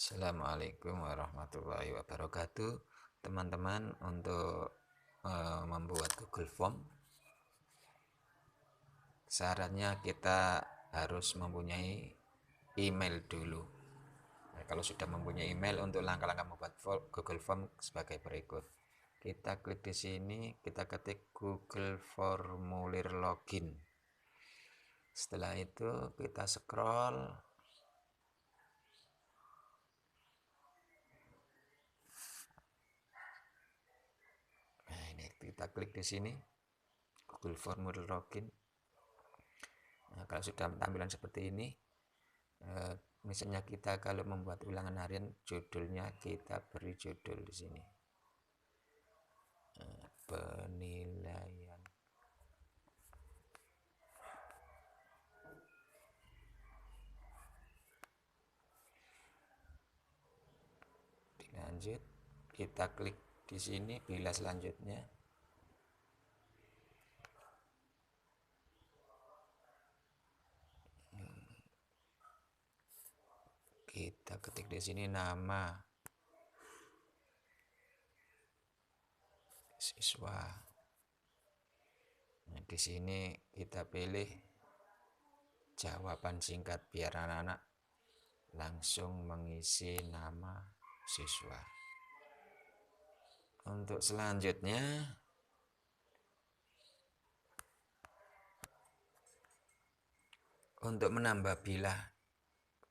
Assalamualaikum warahmatullahi wabarakatuh. Teman-teman, untuk membuat Google Form, syaratnya kita harus mempunyai email dulu. Nah, kalau sudah mempunyai email, untuk langkah-langkah membuat Google Form sebagai berikut. Kita klik di sini, kita ketik Google Formulir Login. Setelah itu kita scroll. Nah, ini kita klik di sini Google Formulir Login. Nah, kalau sudah tampilan seperti ini, misalnya kita kalau membuat ulangan harian, judulnya kita beri judul di sini, penilaian. Lanjut, kita klik di sini bila selanjutnya. Kita ketik di sini nama siswa. Nah, di sini kita pilih jawaban singkat biar anak-anak langsung mengisi nama siswa. Untuk selanjutnya, untuk menambah bilah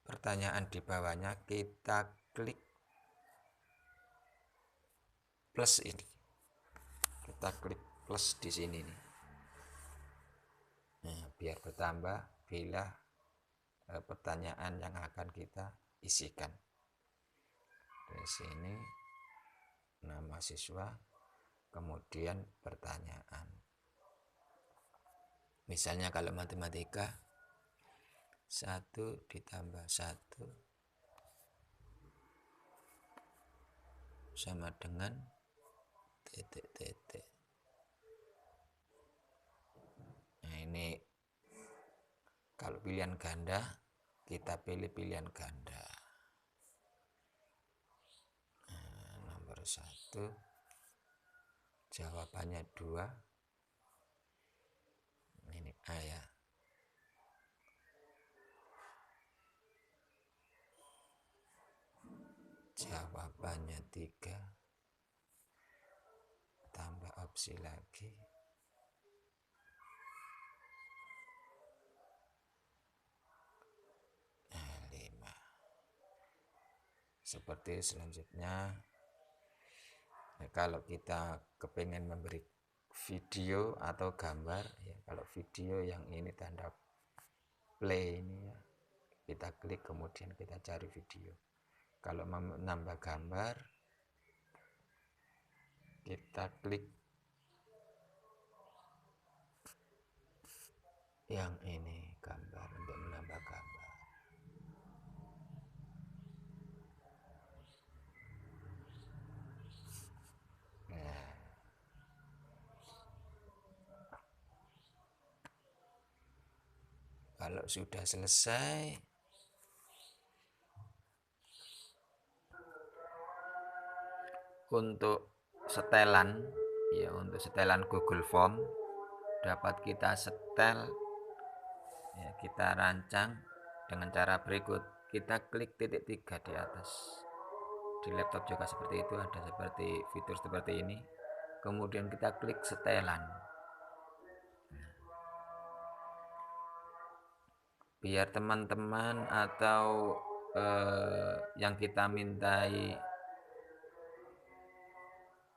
pertanyaan di bawahnya, kita klik plus ini. Kita klik plus di sini nih. Nah, biar bertambah bilah pertanyaan yang akan kita isikan. Di sini nama siswa, kemudian pertanyaan. Misalnya kalau matematika, 1 ditambah 1 sama dengan titik-titik. Nah, ini kalau pilihan ganda, kita pilih pilihan ganda. Nah, nomor 1, jawabannya 2. Ini A ya. Jawabannya 3, tambah opsi lagi. Nah, 5. Seperti selanjutnya. Nah, kalau kita kepengen memberi video atau gambar ya, kalau video yang ini tanda play ini ya, kita klik kemudian kita cari video. Kalau menambah gambar, kita klik yang ini, gambar, untuk menambah gambar. Nah, kalau sudah selesai, untuk setelan ya, untuk setelan Google Form dapat kita setel ya, kita rancang dengan cara berikut. Kita klik titik 3 di atas. Di laptop juga seperti itu, ada seperti fitur seperti ini. Kemudian kita klik setelan. Biar teman-teman atau yang kita mintai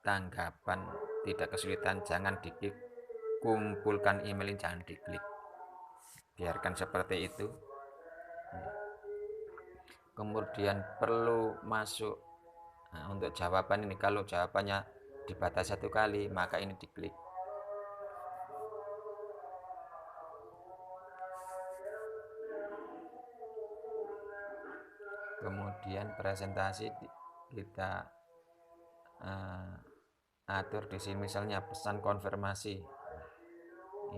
tanggapan tidak kesulitan, jangan diklik, kumpulkan email ini jangan diklik, biarkan seperti itu. Kemudian perlu masuk. Nah, untuk jawaban ini, kalau jawabannya dibatasi 1 kali, maka ini diklik. Kemudian presentasi kita atur di sini, misalnya pesan konfirmasi.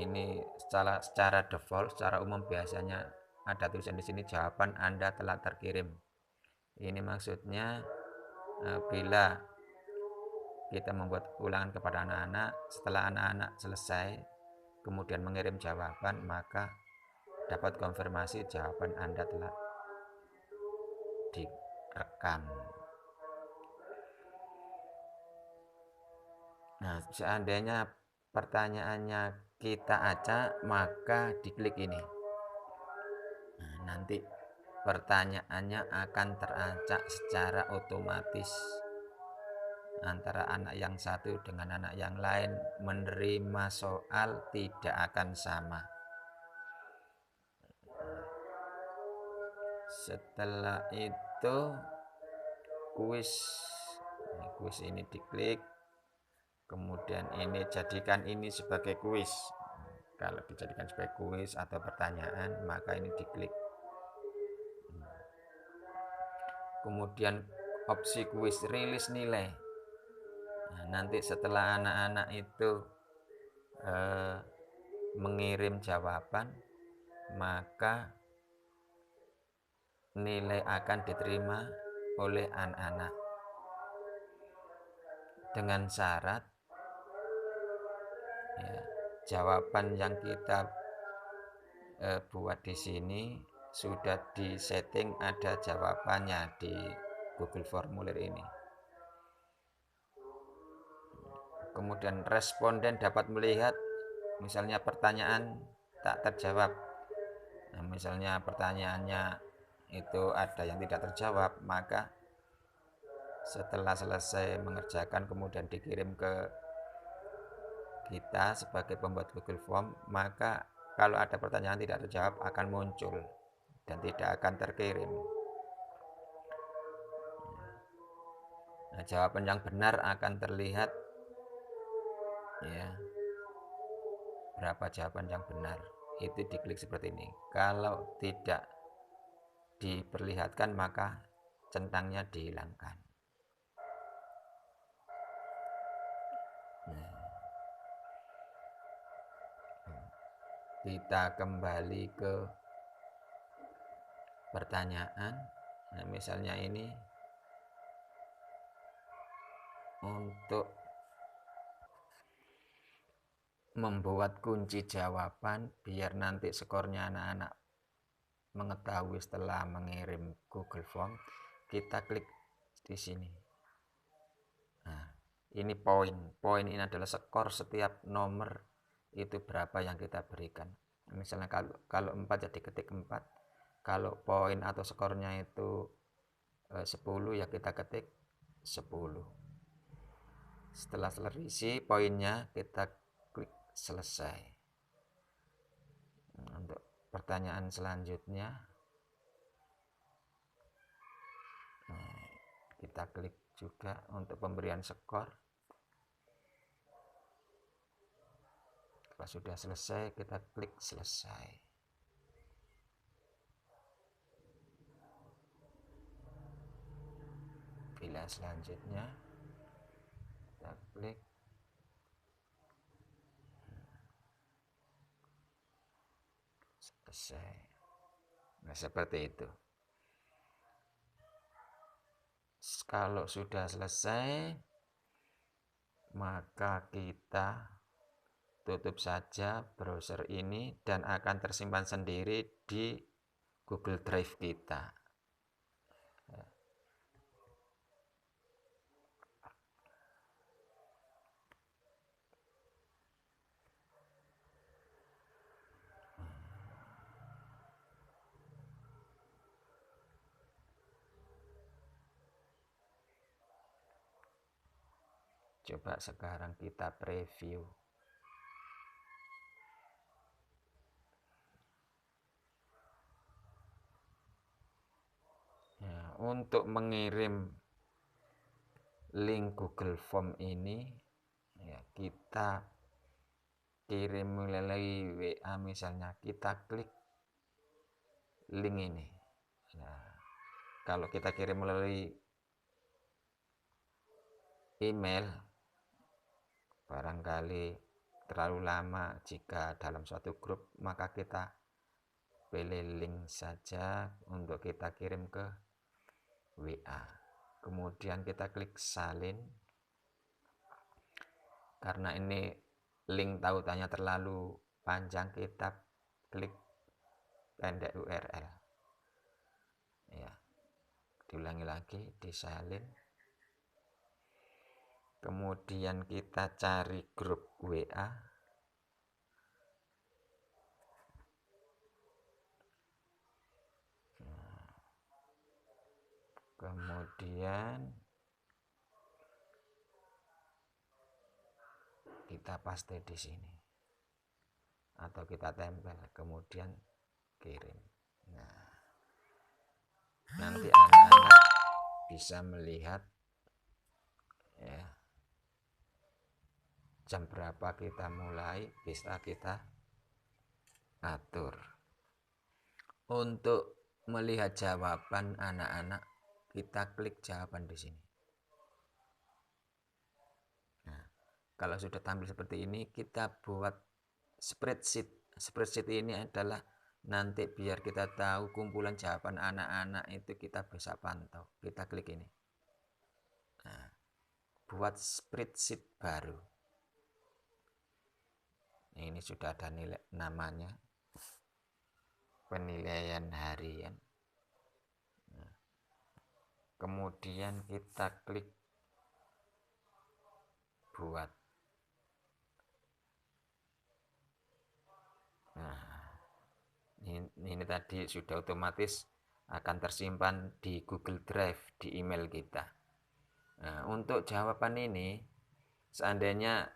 Ini secara default, secara umum biasanya ada tulisan di sini, jawaban Anda telah terkirim. Ini maksudnya bila kita membuat ulangan kepada anak-anak, setelah anak-anak selesai kemudian mengirim jawaban, maka dapat konfirmasi jawaban Anda telah direkam. Nah, seandainya pertanyaannya kita acak, maka diklik ini. Nah, nanti pertanyaannya akan teracak secara otomatis antara anak yang satu dengan anak yang lain. Menerima soal tidak akan sama. Setelah itu kuis ini diklik, kemudian ini jadikan ini sebagai kuis. Kalau dijadikan sebagai kuis atau pertanyaan, maka ini diklik. Kemudian opsi kuis rilis nilai. Nah, nanti setelah anak-anak itu mengirim jawaban, maka nilai akan diterima oleh anak-anak dengan syarat ya, jawaban yang kita buat di sini sudah disetting ada jawabannya di Google Formulir ini. Kemudian responden dapat melihat misalnya pertanyaan tak terjawab. Nah, misalnya pertanyaannya itu ada yang tidak terjawab, maka setelah selesai mengerjakan kemudian dikirim ke kita sebagai pembuat Google Form, maka kalau ada pertanyaan tidak terjawab akan muncul dan tidak akan terkirim. Nah, jawaban yang benar akan terlihat ya. Berapa jawaban yang benar? Itu diklik seperti ini. Kalau tidak diperlihatkan maka centangnya dihilangkan. Nah, kita kembali ke pertanyaan. Nah, misalnya ini untuk membuat kunci jawaban biar nanti skornya anak-anak mengetahui setelah mengirim Google Form, kita klik di sini. Nah, ini poin. Poin ini adalah skor setiap nomor itu berapa yang kita berikan. Misalnya kalau 4 jadi ketik 4. Kalau poin atau skornya itu 10 ya kita ketik 10. Setelah selesai poinnya kita klik selesai. Untuk pertanyaan selanjutnya kita klik juga untuk pemberian skor. Setelah sudah selesai kita klik selesai. Bila selanjutnya kita klik selesai. Nah, seperti itu. Kalau sudah selesai, maka kita tutup saja browser ini dan akan tersimpan sendiri di Google Drive kita. Coba sekarang kita preview. Ya, untuk mengirim link Google Form ini ya, kita kirim melalui WA misalnya, kita klik link ini. Nah, kalau kita kirim melalui email barangkali terlalu lama jika dalam suatu grup, maka kita pilih link saja untuk kita kirim ke WA. WA. Kemudian kita klik salin. Karena ini link tautannya terlalu panjang, kita klik pendek URL. Ya, diulangi lagi, disalin. Kemudian kita cari grup WA. Kemudian kita paste di sini atau kita tempel, kemudian kirim. Nah, nanti anak-anak bisa melihat ya, jam berapa kita mulai, bisa kita atur. Untuk melihat jawaban anak-anak, kita klik jawaban di sini. Nah, kalau sudah tampil seperti ini, kita buat spreadsheet. Spreadsheet ini adalah nanti biar kita tahu kumpulan jawaban anak-anak itu kita bisa pantau. Kita klik ini. Nah, buat spreadsheet baru. Ini sudah ada nilai namanya, penilaian harian. Nah, kemudian kita klik buat. Nah, ini tadi sudah otomatis akan tersimpan di Google Drive di email kita. Nah, untuk jawaban ini, seandainya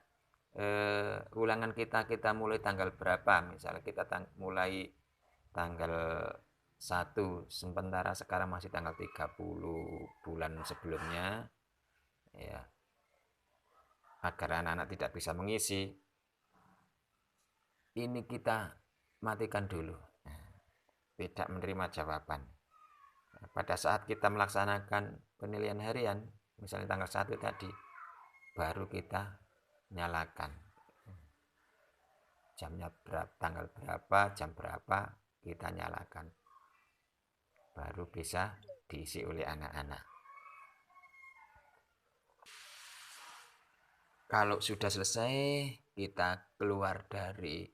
ulangan kita mulai tanggal berapa, misalnya kita mulai tanggal 1, sementara sekarang masih tanggal 30 bulan sebelumnya, ya, agar anak-anak tidak bisa mengisi, ini kita matikan dulu, tidak menerima jawaban. Pada saat kita melaksanakan penilaian harian, misalnya tanggal 1 tadi, baru kita nyalakan. Jamnya berapa, tanggal berapa, jam berapa, kita nyalakan. Baru bisa diisi oleh anak-anak. Kalau sudah selesai, kita keluar dari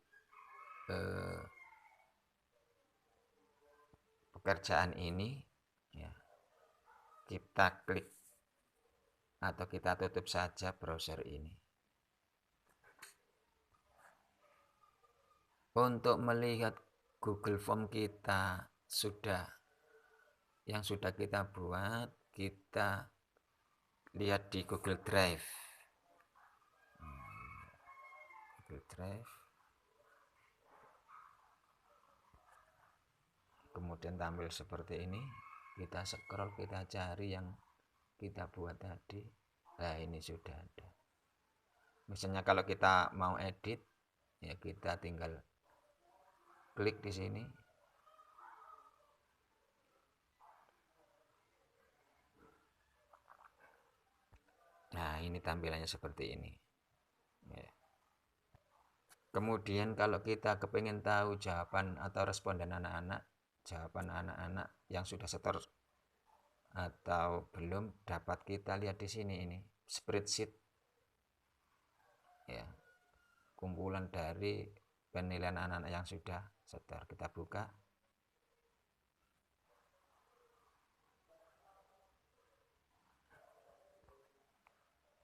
pekerjaan ini, ya. Kita klik atau kita tutup saja browser ini. Untuk melihat Google Form kita yang sudah kita buat, kita lihat di Google Drive. Google Drive. Kemudian tampil seperti ini. Kita scroll, kita cari yang kita buat tadi. Nah, ini sudah ada. Misalnya kalau kita mau edit, ya kita tinggal klik di sini. Nah, ini tampilannya seperti ini. Ya. Kemudian kalau kita kepingin tahu jawaban atau responden anak-anak, jawaban anak-anak yang sudah setor atau belum, dapat kita lihat di sini, ini spreadsheet, ya, kumpulan dari penilaian anak-anak yang sudah setor. Kita buka.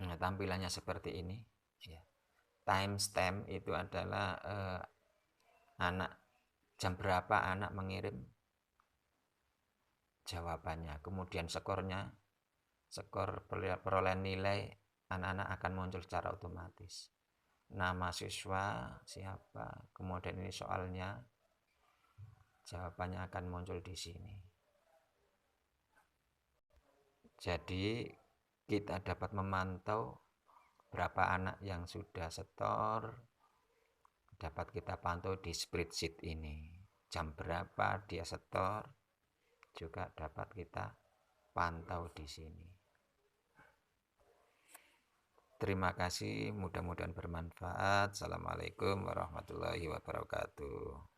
Nah, tampilannya seperti ini, ya. Timestamp itu adalah jam berapa anak mengirim jawabannya. Kemudian skornya, skor perolehan nilai anak-anak akan muncul secara otomatis. Nama siswa siapa, kemudian ini soalnya, jawabannya akan muncul di sini. Jadi kita dapat memantau berapa anak yang sudah setor, dapat kita pantau di spreadsheet ini. Jam berapa dia setor juga dapat kita pantau di sini. Terima kasih, mudah-mudahan bermanfaat. Assalamualaikum warahmatullahi wabarakatuh.